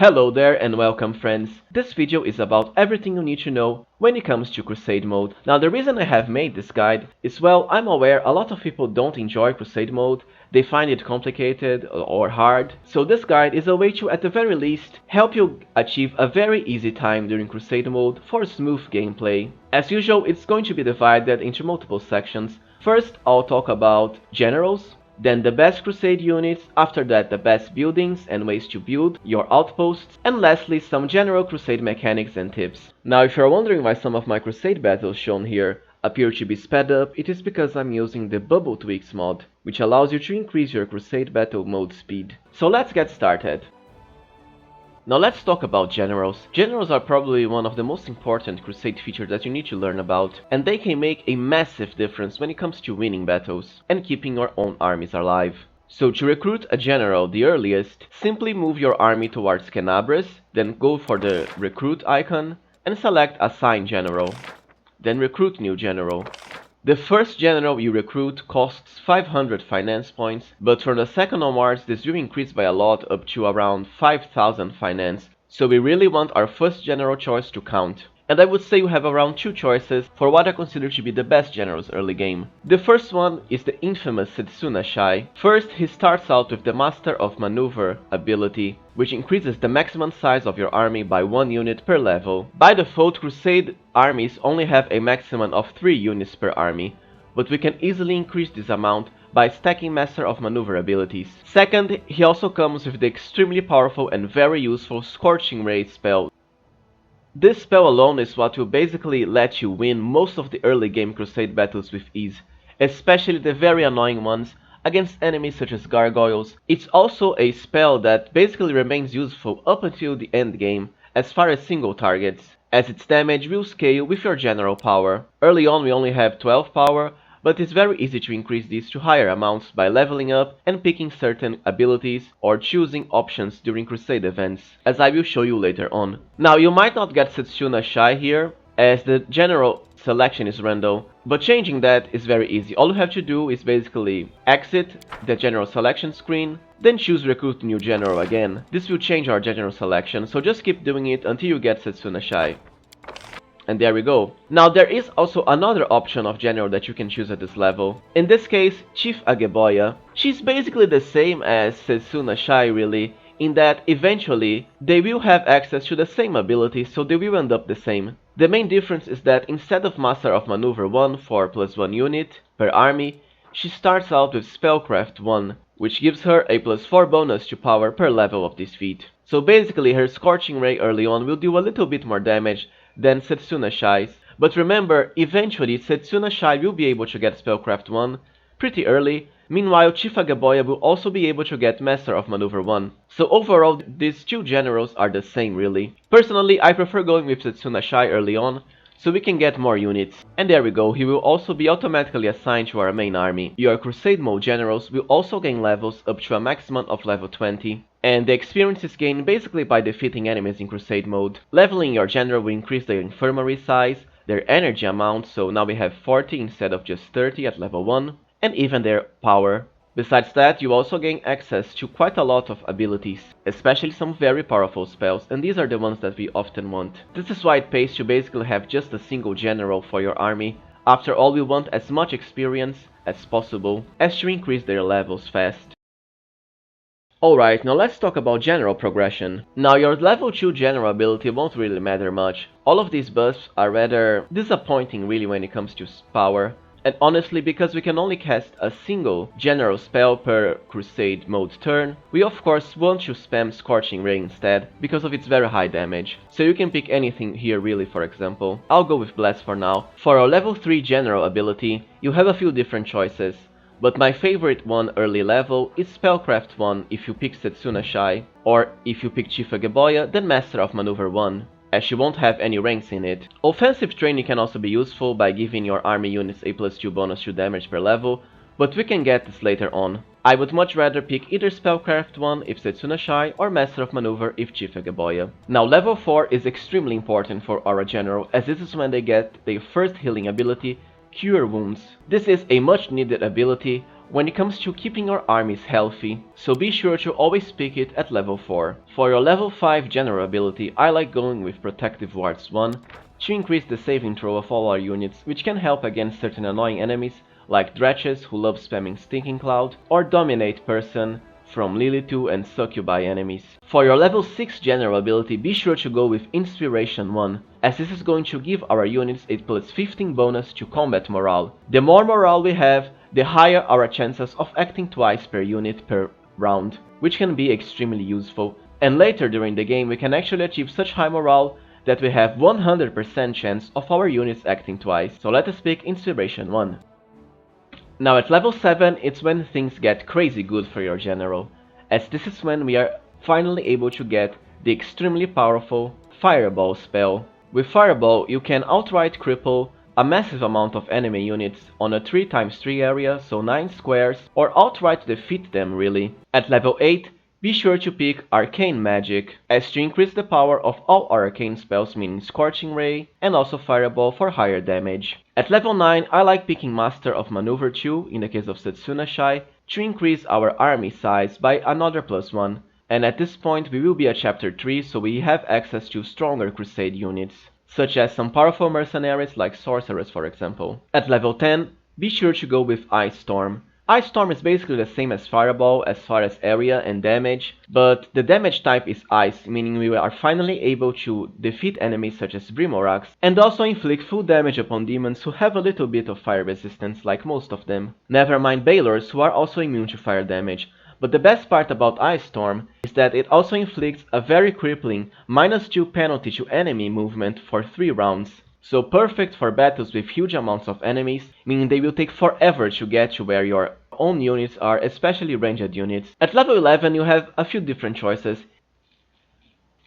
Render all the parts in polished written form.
Hello there and welcome friends. This video is about everything you need to know when it comes to Crusade Mode. Now the reason I have made this guide is, well, I'm aware a lot of people don't enjoy Crusade Mode, they find it complicated or hard. So this guide is a way to, at the very least, help you achieve a very easy time during Crusade Mode for smooth gameplay. As usual, it's going to be divided into multiple sections. First, I'll talk about generals. Then the best Crusade units, after that the best buildings and ways to build your outposts, and lastly some general Crusade mechanics and tips. Now if you're wondering why some of my Crusade battles shown here appear to be sped up, it is because I'm using the Bubble Tweaks mod, which allows you to increase your Crusade battle mode speed. So let's get started. Now let's talk about generals. Generals are probably one of the most important Crusade features that you need to learn about, and they can make a massive difference when it comes to winning battles and keeping your own armies alive. So to recruit a general the earliest, simply move your army towards Canabras, then go for the recruit icon and select Assign General. Then recruit new general. The first general you recruit costs 500 finance points, but from the second onwards this will increase by a lot, up to around 5000 finance, so we really want our first general choice to count. And I would say you have around two choices for what I consider to be the best generals early game. The first one is the infamous Setsuna Shai. First, he starts out with the Master of Maneuver ability, which increases the maximum size of your army by 1 unit per level. By default, Crusade armies only have a maximum of 3 units per army, but we can easily increase this amount by stacking Master of Maneuver abilities. Second, he also comes with the extremely powerful and very useful Scorching Ray spell. This spell alone is what will basically let you win most of the early game Crusade battles with ease, especially the very annoying ones against enemies such as gargoyles. It's also a spell that basically remains useful up until the end game as far as single targets, as its damage will scale with your general power. Early on we only have 12 power, but it's very easy to increase these to higher amounts by leveling up and picking certain abilities or choosing options during Crusade events, as I will show you later on. Now you might not get Setsuna Shai here, as the general selection is random, but changing that is very easy. All you have to do is basically exit the general selection screen, then choose recruit new general again. This will change our general selection, so just keep doing it until you get Setsuna Shai. And there we go. Now there is also another option of general that you can choose at this level. In this case, Chief Ageboya. She's basically the same as Setsuna Shai really, in that eventually they will have access to the same ability, so they will end up the same. The main difference is that instead of Master of Maneuver 1 for +1 unit per army, she starts out with Spellcraft 1, which gives her a +4 bonus to power per level of this feat. So basically her Scorching Ray early on will do a little bit more damage than Setsuna Shai's, but remember, eventually Setsuna Shai will be able to get Spellcraft 1 pretty early, meanwhile Chief Ageboya will also be able to get Master of Maneuver 1. So overall, these two generals are the same really. Personally, I prefer going with Setsuna Shai early on, so we can get more units. And there we go, he will also be automatically assigned to our main army. Your Crusade Mode generals will also gain levels up to a maximum of level 20. And the experience is gained basically by defeating enemies in Crusade Mode. Leveling your general will increase their infirmary size, their energy amount, so now we have 40 instead of just 30 at level 1, and even their power. Besides that, you also gain access to quite a lot of abilities, especially some very powerful spells, and these are the ones that we often want. This is why it pays to basically have just a single general for your army. After all, we want as much experience as possible, as to increase their levels fast. Alright, now let's talk about general progression. Now your level 2 general ability won't really matter much. All of these buffs are rather disappointing really when it comes to power. And honestly, because we can only cast a single general spell per Crusade Mode turn, we of course want to spam Scorching Ray instead, because of its very high damage. So you can pick anything here really, for example. I'll go with Blast for now. For our level 3 general ability, you have a few different choices, but my favorite one early level is Spellcraft 1 if you pick Setsuna Shai, or if you pick Chief Ageboya, then Master of Maneuver 1, as she won't have any ranks in it. Offensive training can also be useful by giving your army units a +2 bonus to damage per level, but we can get this later on. I would much rather pick either Spellcraft 1 if Setsuna Shai or Master of Maneuver if Chief Ageboya. Now level 4 is extremely important for Aura General, as this is when they get their first healing ability, Cure Wounds. This is a much needed ability when it comes to keeping your armies healthy, so be sure to always pick it at level 4. For your level 5 general ability, I like going with Protective Wards 1 to increase the saving throw of all our units, which can help against certain annoying enemies like Dratches who love spamming Stinking Cloud, or Dominate Person from Lilith and Succubi enemies. For your level 6 general ability, be sure to go with Inspiration 1, as this is going to give our units a plus 15 bonus to combat morale. The more morale we have, the higher our chances of acting twice per unit per round, which can be extremely useful, and later during the game we can actually achieve such high morale that we have 100% chance of our units acting twice. So let us pick Inspiration 1. Now at level 7, it's when things get crazy good for your general, as this is when we are finally able to get the extremely powerful Fireball spell. With Fireball, you can outright cripple a massive amount of enemy units on a 3×3 area, so 9 squares, or outright defeat them really. At level 8, be sure to pick Arcane Magic, as to increase the power of all arcane spells, meaning Scorching Ray and also Fireball for higher damage. At level 9, I like picking Master of Maneuver 2, in the case of Setsuna Shai, to increase our army size by another +1, and at this point we will be at chapter 3, so we have access to stronger Crusade units, such as some powerful mercenaries like Sorcerers for example. At level 10, be sure to go with Ice Storm. Ice Storm is basically the same as Fireball as far as area and damage, but the damage type is Ice, meaning we are finally able to defeat enemies such as Brimorax, and also inflict full damage upon demons who have a little bit of fire resistance like most of them. Never mind Balors, who are also immune to fire damage. But the best part about Ice Storm is that it also inflicts a very crippling -2 penalty to enemy movement for 3 rounds. So perfect for battles with huge amounts of enemies, meaning they will take forever to get to where your own units are, especially ranged units. At level 11 you have a few different choices.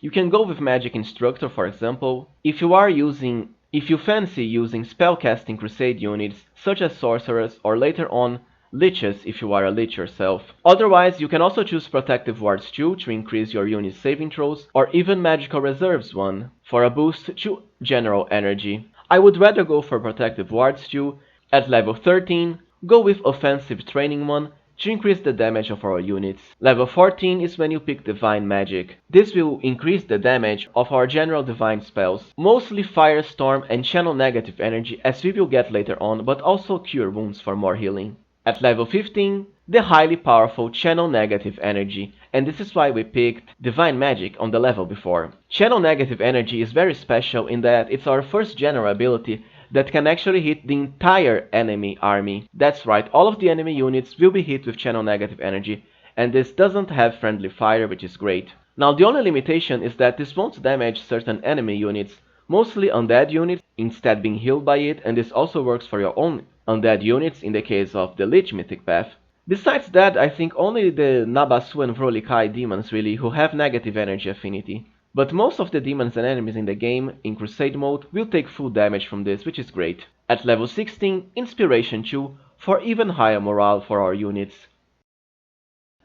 You can go with Magic Instructor for example, if you fancy using spellcasting Crusade units such as Sorcerers, or later on Liches if you are a Lich yourself. Otherwise, you can also choose Protective Wards 2 to increase your unit's saving throws, or even Magical Reserves 1 for a boost to general energy. I would rather go for Protective Wards 2. At level 13, go with Offensive Training 1 to increase the damage of our units. Level 14 is when you pick Divine Magic. This will increase the damage of our general divine spells, mostly Firestorm and Channel Negative Energy, as we will get later on, but also Cure Wounds for more healing. At level 15, the highly powerful Channel Negative Energy, and this is why we picked Divine Magic on the level before. Channel Negative Energy is very special in that it's our first general ability that can actually hit the entire enemy army. That's right, all of the enemy units will be hit with Channel Negative Energy, and this doesn't have friendly fire, which is great. Now the only limitation is that this won't damage certain enemy units, mostly undead units, instead being healed by it, and this also works for your own undead units in the case of the Lich Mythic path. Besides that, I think only the Nabasu and Vrolikai demons really who have negative energy affinity. But most of the demons and enemies in the game, in Crusade mode, will take full damage from this, which is great. At level 16, Inspiration 2 for even higher morale for our units.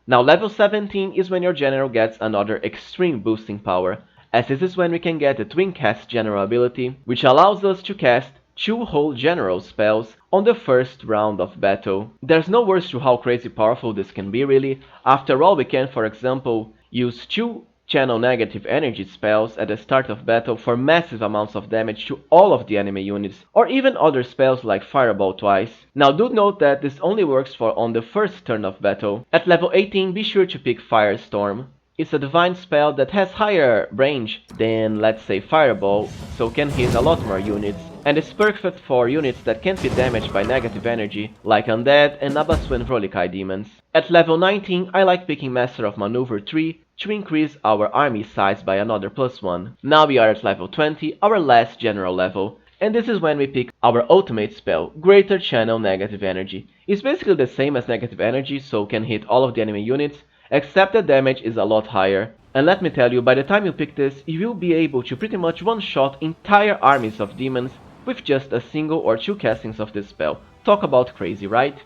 Now level 17 is when your general gets another extreme boosting power, as this is when we can get the Twin Cast general ability, which allows us to cast 2 whole general spells on the first round of battle. There's no words to how crazy powerful this can be really. After all, we can, for example, use 2 Channel Negative Energy spells at the start of battle for massive amounts of damage to all of the enemy units, or even other spells like Fireball twice. Now do note that this only works for on the first turn of battle. At level 18, be sure to pick Firestorm. It's a divine spell that has higher range than, let's say, Fireball, so can hit a lot more units, and is perfect for units that can't be damaged by negative energy, like Undead and Nabasu and Vrolikai demons. At level 19, I like picking Master of Maneuver 3 to increase our army size by another +1. Now we are at level 20, our last general level, and this is when we pick our ultimate spell, Greater Channel Negative Energy. It's basically the same as negative energy, so can hit all of the enemy units, except the damage is a lot higher. And let me tell you, by the time you pick this, you will be able to pretty much one-shot entire armies of demons with just a single or 2 castings of this spell. Talk about crazy, right?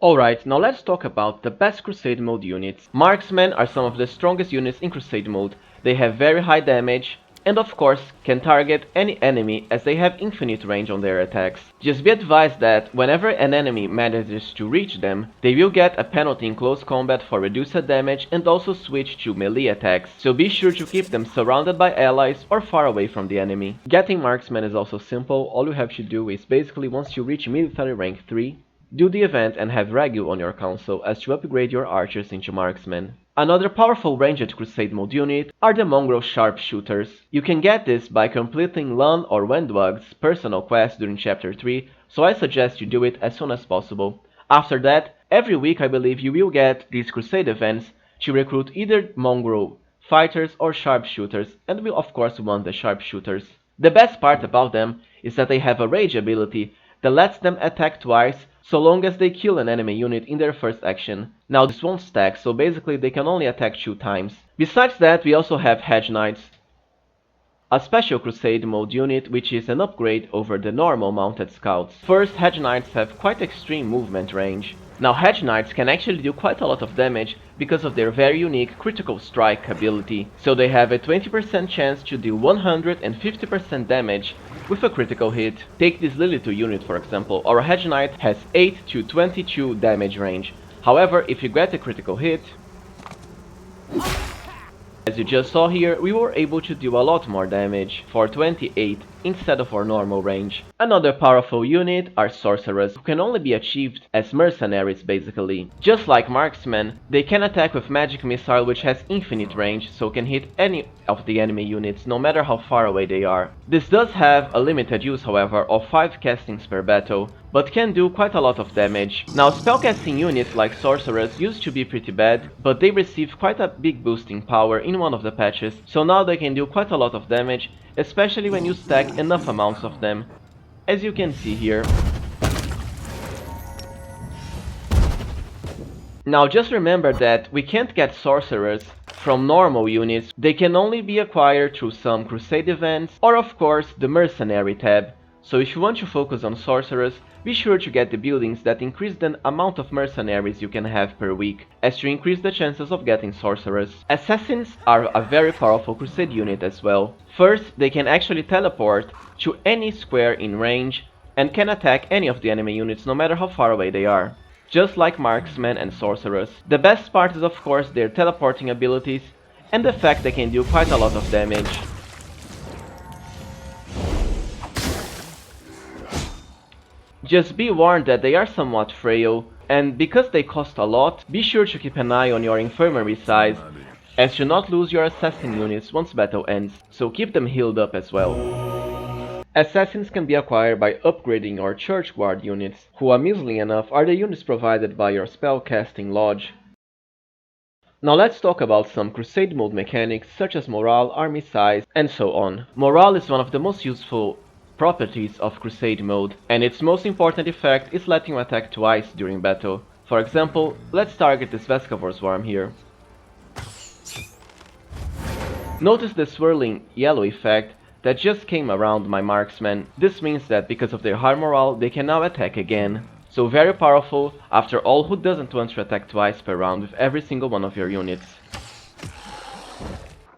Alright, now let's talk about the best Crusade mode units. Marksmen are some of the strongest units in Crusade mode. They have very high damage, and of course can target any enemy as they have infinite range on their attacks. Just be advised that whenever an enemy manages to reach them, they will get a penalty in close combat for reduced damage and also switch to melee attacks, so be sure to keep them surrounded by allies or far away from the enemy. Getting marksman is also simple. All you have to do is basically once you reach military rank 3, do the event and have Regu on your console as to upgrade your archers into marksmen. Another powerful ranged Crusade Mode unit are the Mongrel Sharpshooters. You can get this by completing LANN or WENDUAG's personal quest during chapter 3, so I suggest you do it as soon as possible. After that, every week I believe you will get these Crusade events to recruit either Mongrel Fighters or Sharpshooters, and will of course want the Sharpshooters. The best part about them is that they have a rage ability that lets them attack twice so long as they kill an enemy unit in their first action. Now this won't stack, so basically they can only attack 2 times. Besides that, we also have Hedge Knights, a special Crusade Mode unit which is an upgrade over the normal mounted scouts. First, Hedge Knights have quite extreme movement range. Now Hedge Knights can actually do quite a lot of damage because of their very unique critical strike ability. So they have a 20% chance to deal 150% damage with a critical hit. Take this Lilith unit for example. Our Hedge Knight has 8 to 22 damage range. However, if you get a critical hit, as you just saw here, we were able to do a lot more damage for 28 instead of our normal range. Another powerful unit are sorcerers, who can only be achieved as mercenaries basically. Just like marksmen, they can attack with magic missile which has infinite range, so can hit any of the enemy units no matter how far away they are. This does have a limited use however of 5 castings per battle, but can do quite a lot of damage. Now spellcasting units like sorcerers used to be pretty bad, but they received quite a big boost in power in one of the patches, so now they can do quite a lot of damage, especially when you stack enough amounts of them, as you can see here. Now just remember that we can't get sorcerers from normal units, they can only be acquired through some Crusade events or of course the Mercenary tab. So if you want to focus on sorcerers, be sure to get the buildings that increase the amount of mercenaries you can have per week, as to increase the chances of getting sorcerers. Assassins are a very powerful Crusade unit as well. First, they can actually teleport to any square in range and can attack any of the enemy units no matter how far away they are, just like marksmen and sorcerers. The best part is of course their teleporting abilities and the fact they can do quite a lot of damage. Just be warned that they are somewhat frail, and because they cost a lot, be sure to keep an eye on your infirmary size, as to not lose your assassin units once battle ends, so keep them healed up as well. Assassins can be acquired by upgrading your church guard units, who amusingly enough are the units provided by your spellcasting lodge. Now let's talk about some Crusade Mode mechanics such as morale, army size, and so on. Morale is one of the most useful properties of Crusade Mode, and its most important effect is letting you attack twice during battle. For example, let's target this Vescavor Swarm here. Notice the swirling yellow effect that just came around my marksmen. This means that because of their high morale, they can now attack again. So very powerful. After all, who doesn't want to attack twice per round with every single one of your units?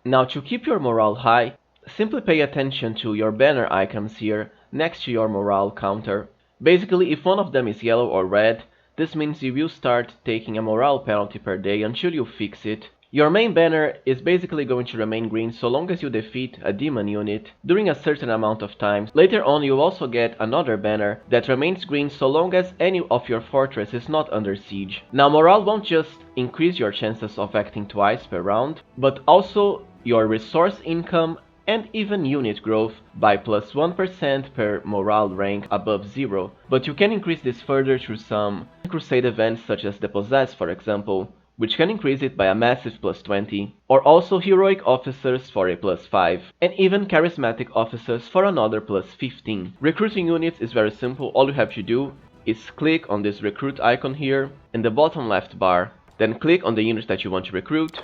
Now to keep your morale high, simply pay attention to your banner icons here next to your morale counter. Basically, if one of them is yellow or red, this means you will start taking a morale penalty per day until you fix it. Your main banner is basically going to remain green so long as you defeat a demon unit during a certain amount of time. Later on you'll also get another banner that remains green so long as any of your fortress is not under siege. Now morale won't just increase your chances of acting twice per round, but also your resource income and even unit growth by plus 1% per morale rank above 0. But you can increase this further through some Crusade events such as the Possess for example, which can increase it by a massive plus 20, or also heroic officers for a plus 5, and even charismatic officers for another plus 15. Recruiting units is very simple. All you have to do is click on this recruit icon here in the bottom left bar, then click on the units that you want to recruit,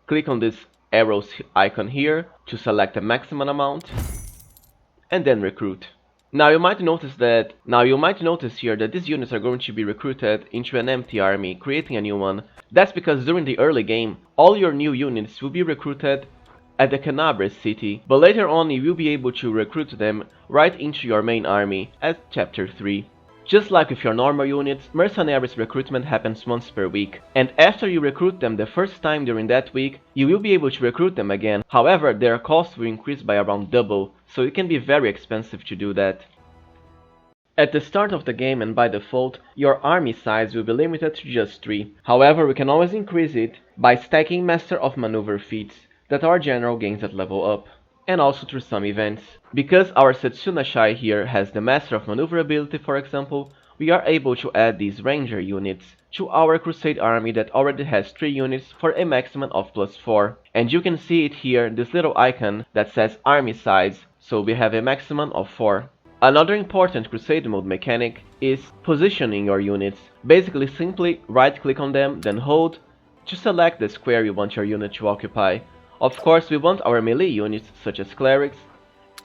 click on this arrows icon here to select a maximum amount, and then recruit. Now you might notice here that these units are going to be recruited into an empty army, creating a new one. That's because during the early game, all your new units will be recruited at the Canabres city, but later on you will be able to recruit them right into your main army at Chapter 3. Just like with your normal units, mercenaries recruitment happens once per week, and after you recruit them the first time during that week, you will be able to recruit them again. However, their cost will increase by around double, so it can be very expensive to do that. At the start of the game and by default, your army size will be limited to just 3. However, we can always increase it by stacking Master of Maneuver feats that our general gains at level up, and also through some events. Because our Setsuna Shai here has the Master of Maneuver ability, for example, we are able to add these ranger units to our Crusade army that already has 3 units for a maximum of +4. And you can see it here, this little icon that says army size, so we have a maximum of 4. Another important Crusade mode mechanic is positioning your units. Basically simply right click on them, then hold to select the square you want your unit to occupy. Of course we want our melee units such as clerics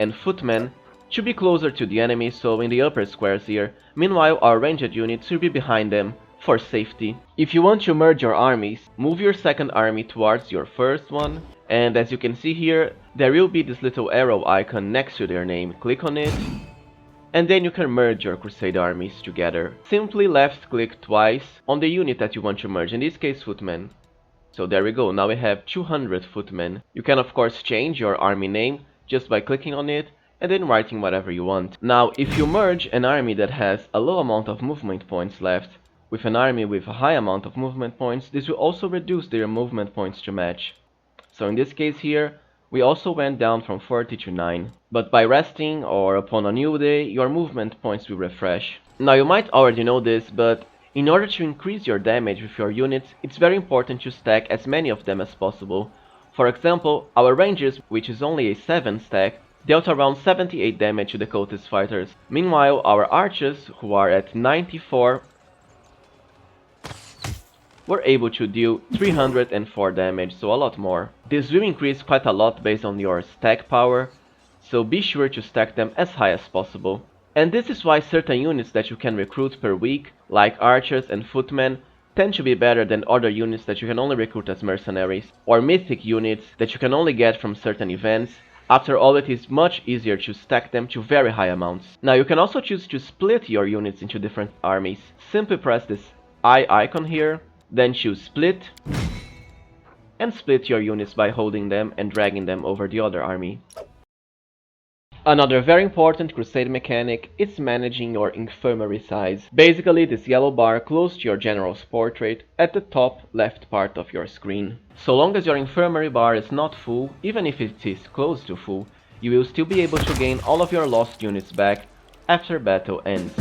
and footmen to be closer to the enemy, so in the upper squares here. Meanwhile our ranged units will be behind them for safety. If you want to merge your armies, move your second army towards your first one, and as you can see here there will be this little arrow icon next to their name. Click on it, and then you can merge your Crusade armies together. Simply left click twice on the unit that you want to merge, in this case footmen. So there we go, now we have 200 footmen. You can of course change your army name just by clicking on it and then writing whatever you want. Now if you merge an army that has a low amount of movement points left with an army with a high amount of movement points, this will also reduce their movement points to match. So in this case here, we also went down from 40 to 9. But by resting or upon a new day, your movement points will refresh. Now you might already know this, but in order to increase your damage with your units, it's very important to stack as many of them as possible. For example, our rangers, which is only a 7 stack, dealt around 78 damage to the cultist fighters. Meanwhile, our archers, who are at 94, were able to deal 304 damage, so a lot more. This will increase quite a lot based on your stack power, so be sure to stack them as high as possible. And this is why certain units that you can recruit per week, like archers and footmen, tend to be better than other units that you can only recruit as mercenaries, or mythic units that you can only get from certain events. After all, it is much easier to stack them to very high amounts. Now you can also choose to split your units into different armies. Simply press this eye icon here, then choose split, and split your units by holding them and dragging them over the other army. Another very important Crusade mechanic is managing your infirmary size. Basically this yellow bar close to your general's portrait at the top left part of your screen. So long as your infirmary bar is not full, even if it is close to full, you will still be able to gain all of your lost units back after battle ends.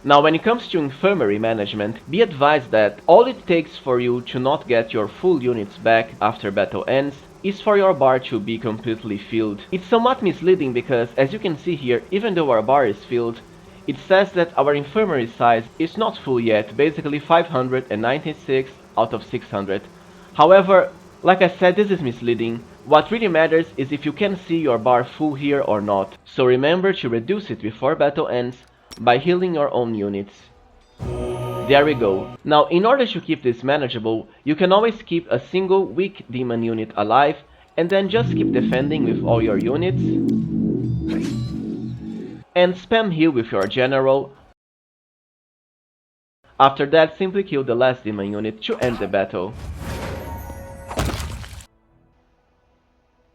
Now when it comes to infirmary management, be advised that all it takes for you to not get your full units back after battle ends is for your bar to be completely filled. It's somewhat misleading because, as you can see here, even though our bar is filled, it says that our infirmary size is not full yet, basically 596 out of 600. However, like I said, this is misleading. What really matters is if you can see your bar full here or not. So remember to reduce it before battle ends by healing your own units. There we go. Now in order to keep this manageable, you can always keep a single weak demon unit alive and then just keep defending with all your units and spam heal with your general. After that, simply kill the last demon unit to end the battle.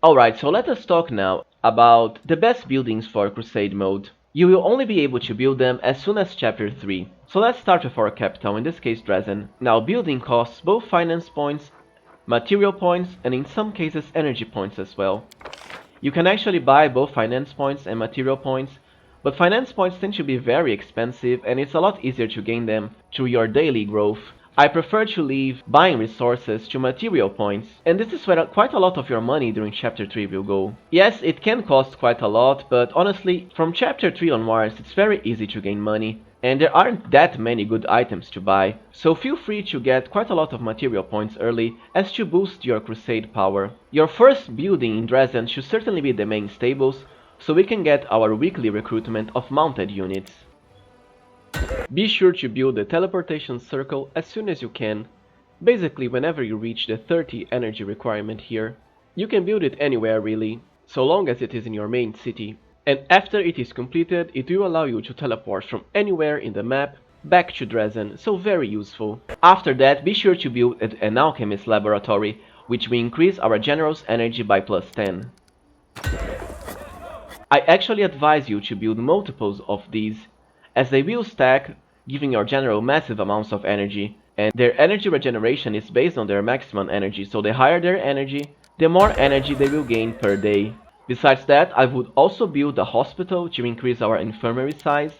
Alright, so let us talk now about the best buildings for Crusade mode. You will only be able to build them as soon as Chapter 3. So let's start with our capital, in this case Dresden. Now building costs both finance points, material points, and in some cases energy points as well. You can actually buy both finance points and material points, but finance points tend to be very expensive and it's a lot easier to gain them through your daily growth. I prefer to leave buying resources to material points, and this is where quite a lot of your money during Chapter 3 will go. Yes, it can cost quite a lot, but honestly, from Chapter 3 onwards it's very easy to gain money, and there aren't that many good items to buy, so feel free to get quite a lot of material points early as to boost your Crusade power. Your first building in Dresden should certainly be the main stables, so we can get our weekly recruitment of mounted units. Be sure to build the teleportation circle as soon as you can, basically whenever you reach the 30 energy requirement here. You can build it anywhere really, so long as it is in your main city. And after it is completed, it will allow you to teleport from anywhere in the map back to Dresden, so very useful. After that, be sure to build an alchemist laboratory, which will increase our general's energy by +10. I actually advise you to build multiples of these, as they will stack, giving your general massive amounts of energy, and their energy regeneration is based on their maximum energy, so the higher their energy, the more energy they will gain per day. Besides that, I would also build a hospital to increase our infirmary size,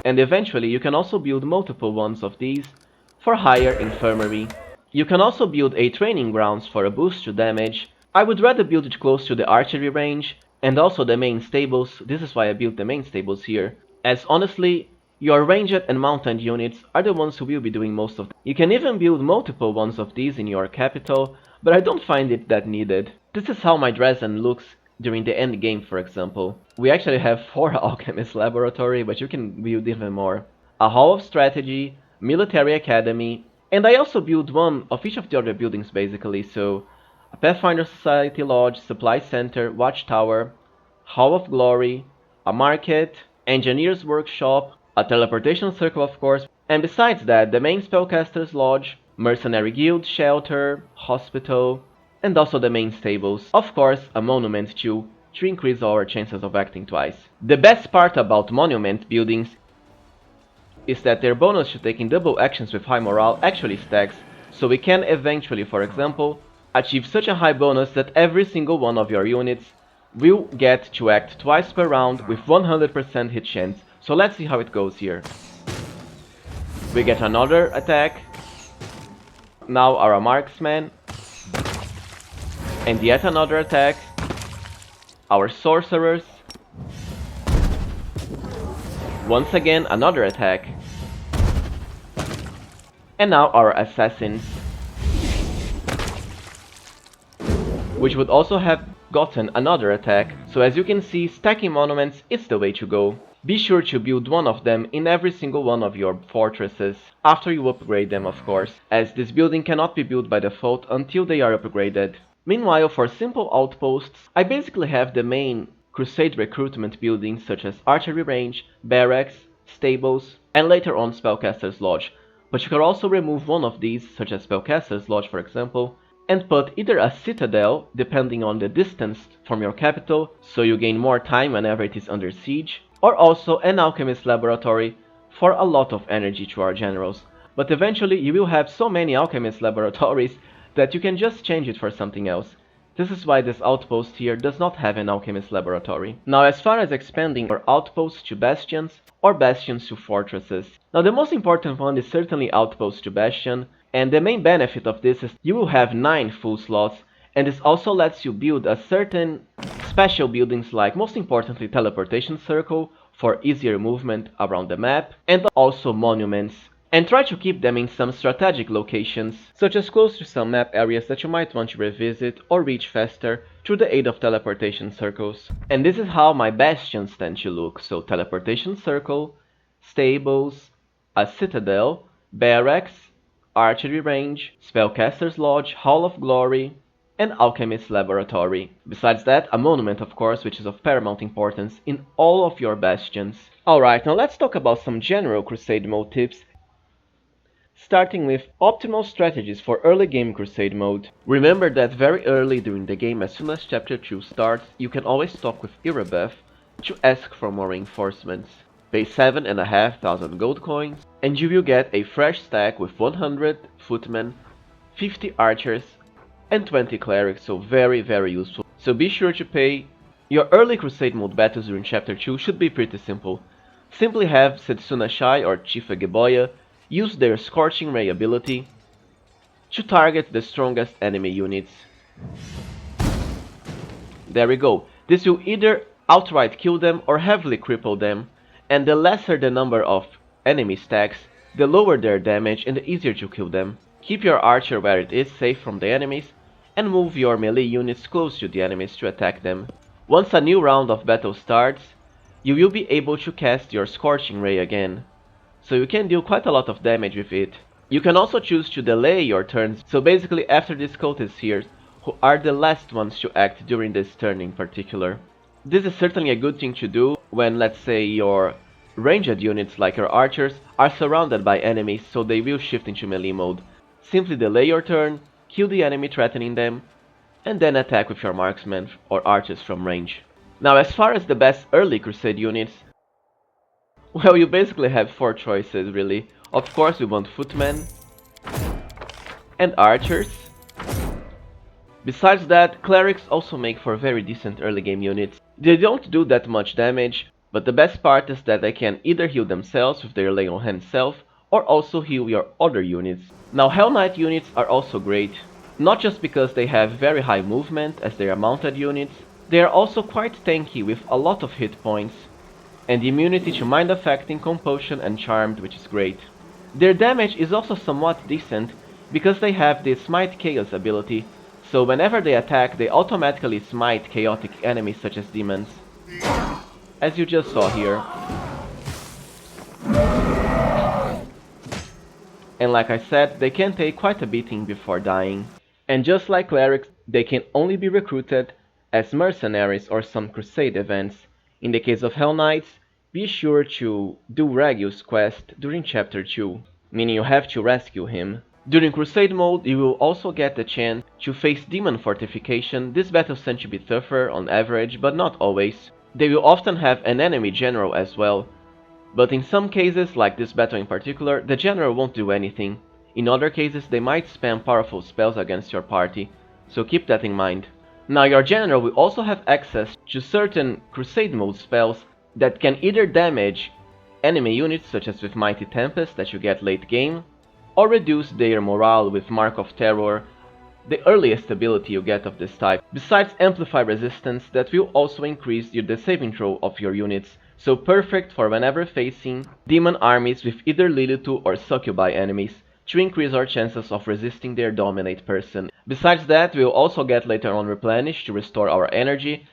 and eventually you can also build multiple ones of these for higher infirmary. You can also build a training grounds for a boost to damage. I would rather build it close to the archery range, and also the main stables. This is why I built the main stables here, as honestly, your ranged and mounted units are the ones who will be doing most of them. You can even build multiple ones of these in your capital, but I don't find it that needed. This is how my Dresden looks during the end game, for example. We actually have 4 alchemist laboratory, but you can build even more. A hall of strategy, military academy, and I also build one of each of the other buildings basically, so a Pathfinder Society Lodge, Supply Center, Watchtower, Hall of Glory, a market, Engineer's Workshop, a teleportation circle of course, and besides that the main Spellcaster's Lodge, Mercenary Guild, Shelter, Hospital, and also the main stables. Of course, a monument too, to increase our chances of acting twice. The best part about monument buildings is that their bonus to taking double actions with high morale actually stacks, so we can eventually, for example, achieve such a high bonus that every single one of your units will get to act twice per round with 100% hit chance. So let's see how it goes here. We get another attack, now our marksman, and yet another attack, our sorcerers, once again another attack, and now our assassins, which would also have gotten another attack. So as you can see, stacking monuments is the way to go. Be sure to build one of them in every single one of your fortresses, after you upgrade them of course, as this building cannot be built by default until they are upgraded. Meanwhile, for simple outposts, I basically have the main Crusade recruitment buildings such as Archery Range, Barracks, Stables, and later on Spellcaster's Lodge. But you can also remove one of these, such as Spellcaster's Lodge for example, and put either a citadel, depending on the distance from your capital, so you gain more time whenever it is under siege, or also an alchemist laboratory for a lot of energy to our generals. But eventually you will have so many alchemist laboratories that you can just change it for something else. This is why this outpost here does not have an alchemist laboratory. Now as far as expanding our outposts to bastions or bastions to fortresses. Now the most important one is certainly outpost to bastion, and the main benefit of this is you will have 9 full slots, and this also lets you build a certain special buildings like, most importantly, teleportation circle for easier movement around the map, and also monuments. And try to keep them in some strategic locations, such as close to some map areas that you might want to revisit or reach faster through the aid of teleportation circles. And this is how my bastions tend to look, so teleportation circle, stables, a citadel, barracks, archery range, spellcaster's lodge, hall of glory, and alchemist laboratory. Besides that, a monument of course, which is of paramount importance in all of your bastions. Alright, now let's talk about some general Crusade mode tips, starting with optimal strategies for early game Crusade mode. Remember that very early during the game, as soon as chapter 2 starts, you can always talk with Irebeth to ask for more reinforcements. Pay 7,500 gold coins and you will get a fresh stack with 100 footmen, 50 archers and 20 clerics, so very useful. So be sure to pay. Your early Crusade mode battles during chapter 2 should be pretty simple. Simply have Setsuna Shai or Chifa Geboya use their Scorching Ray ability to target the strongest enemy units. There we go. This will either outright kill them or heavily cripple them, and the lesser the number of enemy stacks, the lower their damage and the easier to kill them. Keep your archer where it is safe from the enemies, and move your melee units close to the enemies to attack them. Once a new round of battle starts, you will be able to cast your Scorching Ray again, so you can deal quite a lot of damage with it. You can also choose to delay your turns, so basically after this cult is here, who are the last ones to act during this turn in particular. This is certainly a good thing to do when, let's say, your ranged units like your archers are surrounded by enemies, so they will shift into melee mode. Simply delay your turn, kill the enemy threatening them, and then attack with your marksmen or archers from range. Now, as far as the best early Crusade units, well, you basically have 4 choices really. Of course we want footmen and archers. Besides that, clerics also make for very decent early game units. They don't do that much damage, but the best part is that they can either heal themselves with their lay on hand self, or also heal your other units. Now Hell Knight units are also great, not just because they have very high movement as they are mounted units, they are also quite tanky with a lot of hit points, and immunity to mind affecting, compulsion and charmed, which is great. Their damage is also somewhat decent, because they have the Smite Chaos ability, so whenever they attack they automatically smite chaotic enemies such as demons, as you just saw here. And like I said, they can take quite a beating before dying. And just like clerics, they can only be recruited as mercenaries or some crusade events. In the case of Hell Knights, be sure to do Regulus quest during chapter 2, meaning you have to rescue him. During Crusade mode, you will also get the chance to face Demon Fortification. This battle tends to be tougher on average, but not always. They will often have an enemy general as well, but in some cases, like this battle in particular, the general won't do anything. In other cases, they might spam powerful spells against your party, so keep that in mind. Now your general will also have access to certain Crusade mode spells that can either damage enemy units such as with Mighty Tempest that you get late game, or reduce their morale with Mark of Terror, the earliest ability you get of this type. Besides amplify resistance, that will also increase the saving throw of your units, so perfect for whenever facing demon armies with either Lilitu or Succubi enemies, to increase our chances of resisting their dominate person. Besides that, we'll also get later on replenish to restore our energy,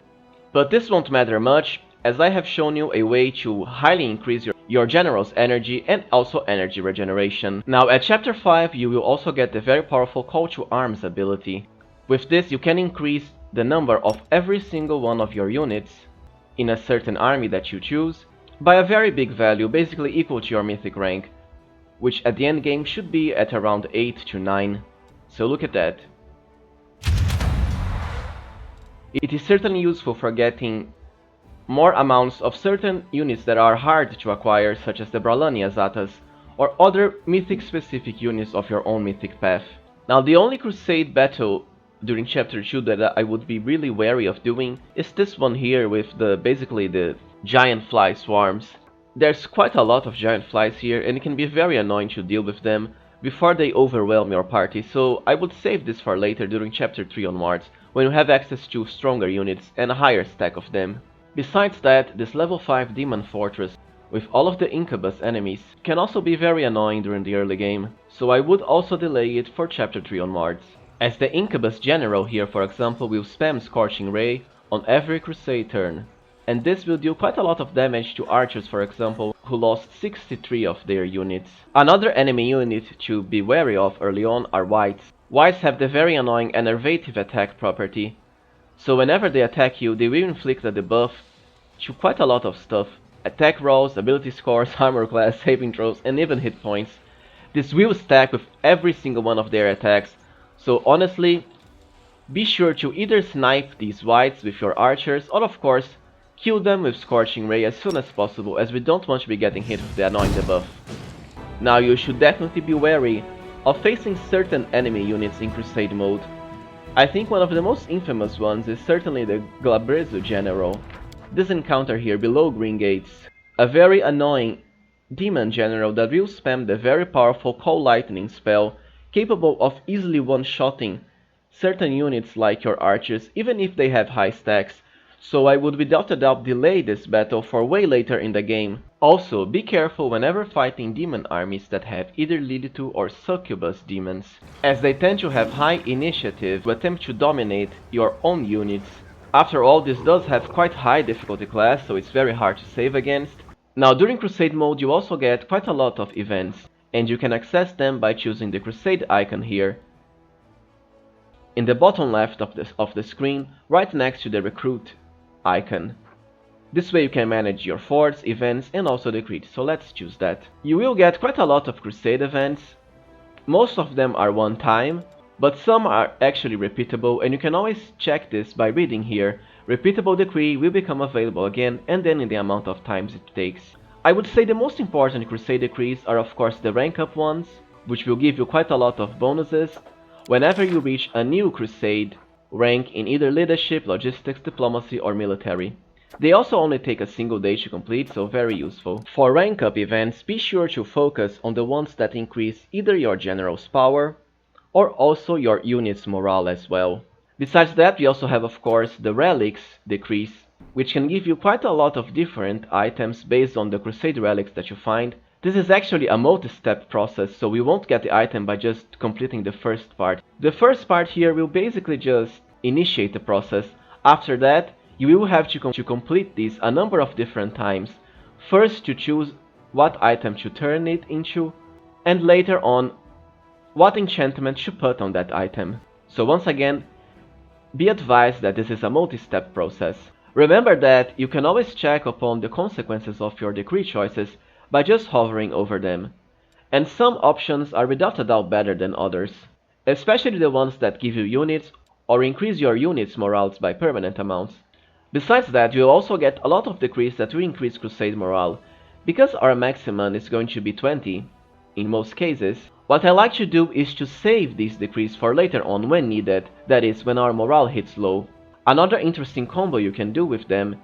but this won't matter much, as I have shown you a way to highly increase your general's energy and also energy regeneration. Now at chapter 5 you will also get the very powerful Call to Arms ability. With this you can increase the number of every single one of your units in a certain army that you choose by a very big value, basically equal to your mythic rank, which at the end game should be at around 8 to 9. So look at that. It is certainly useful for getting more amounts of certain units that are hard to acquire, such as the Bralani AZATAs, or other mythic specific units of your own mythic path. Now the only Crusade battle during chapter 2 that I would be really wary of doing is this one here with basically the giant fly swarms. There's quite a lot of giant flies here and it can be very annoying to deal with them before they overwhelm your party, so I would save this for later during chapter 3 onwards, when you have access to stronger units and a higher stack of them. Besides that, this level 5 Demon Fortress with all of the Incubus enemies can also be very annoying during the early game, so I would also delay it for chapter 3 onwards. As the Incubus General here, for example, will spam Scorching Ray on every Crusade turn, and this will do quite a lot of damage to archers, for example, who lost 63 of their units. Another enemy unit to be wary of early on are Whites. Whites have the very annoying Enervative Attack property, so whenever they attack you, they will inflict a debuff to quite a lot of stuff. Attack rolls, ability scores, armor class, saving throws, and even hit points. This will stack with every single one of their attacks, so honestly, be sure to either snipe these Whites with your archers, or of course, kill them with Scorching Ray as soon as possible, as we don't want to be getting hit with the annoying debuff. Now you should definitely be wary of facing certain enemy units in Crusade mode. I think one of the most infamous ones is certainly the Glabrezu General. This encounter here below Green Gates, a very annoying demon general that will spam the very powerful Call Lightning spell, capable of easily one-shotting certain units like your archers, even if they have high stacks, so I would without a doubt delay this battle for way later in the game. Also, be careful whenever fighting demon armies that have either Lilitu or Succubus demons, as they tend to have high initiative to attempt to dominate your own units. After all, this does have quite high difficulty class, so it's very hard to save against. Now during Crusade mode you also get quite a lot of events, and you can access them by choosing the Crusade icon here. in the bottom left of the screen, right next to the recruit icon. This way you can manage your forts, events, and also decrees, so let's choose that. You will get quite a lot of Crusade events. Most of them are one time, but some are actually repeatable, and you can always check this by reading here. Repeatable decree will become available again, and then in the amount of times it takes. I would say the most important Crusade decrees are of course the rank up ones, which will give you quite a lot of bonuses whenever you reach a new Crusade rank in either leadership, logistics, diplomacy, or military. They also only take a single day to complete, so very useful. For rank up events, be sure to focus on the ones that increase either your general's power or also your unit's morale as well. Besides that, we also have of course the relics decrease, which can give you quite a lot of different items based on the Crusade relics that you find. This is actually a multi-step process, so we won't get the item by just completing the first part. The first part here will basically just initiate the process. After that, you will have to complete this a number of different times. First to choose what item to turn it into, and later on what enchantment to put on that item. So once again, be advised that this is a multi-step process. Remember that you can always check upon the consequences of your decree choices by just hovering over them. And some options are without a doubt better than others, especially the ones that give you units or increase your units' morales by permanent amounts. Besides that, you'll also get a lot of decrees that will increase Crusade morale. Because our maximum is going to be 20, in most cases, what I like to do is to save these decrees for later on when needed, that is, when our morale hits low. Another interesting combo you can do with them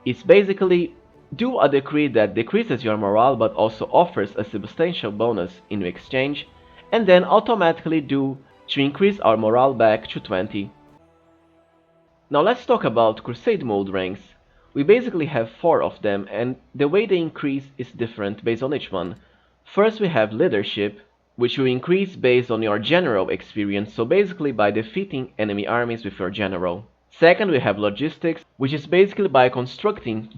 is basically do a decree that decreases your morale but also offers a substantial bonus in exchange, and then automatically do to increase our morale back to 20. Now let's talk about Crusade Mode ranks. We basically have 4 of them, and the way they increase is different based on each one. First we have Leadership, which will increase based on your general experience, so basically by defeating enemy armies with your general. Second we have Logistics, which is basically by constructing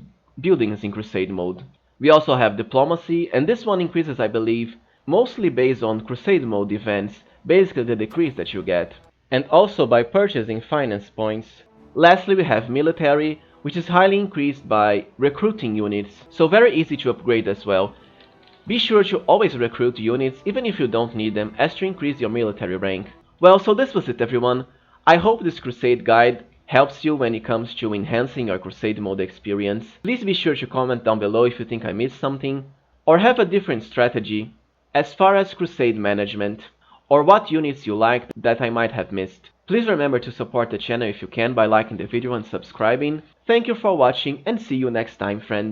buildings in Crusade Mode. We also have Diplomacy, and this one increases, I believe, mostly based on Crusade Mode events, basically the decrees that you get, and also by purchasing finance points. Lastly we have Military, which is highly increased by recruiting units, so very easy to upgrade as well. Be sure to always recruit units even if you don't need them, as to increase your military rank. Well, so this was it everyone. I hope this Crusade guide helps you when it comes to enhancing your Crusade Mode experience. Please be sure to comment down below if you think I missed something, or have a different strategy as far as Crusade management, or what units you liked that I might have missed. Please remember to support the channel if you can by liking the video and subscribing. Thank you for watching, and see you next time, friends.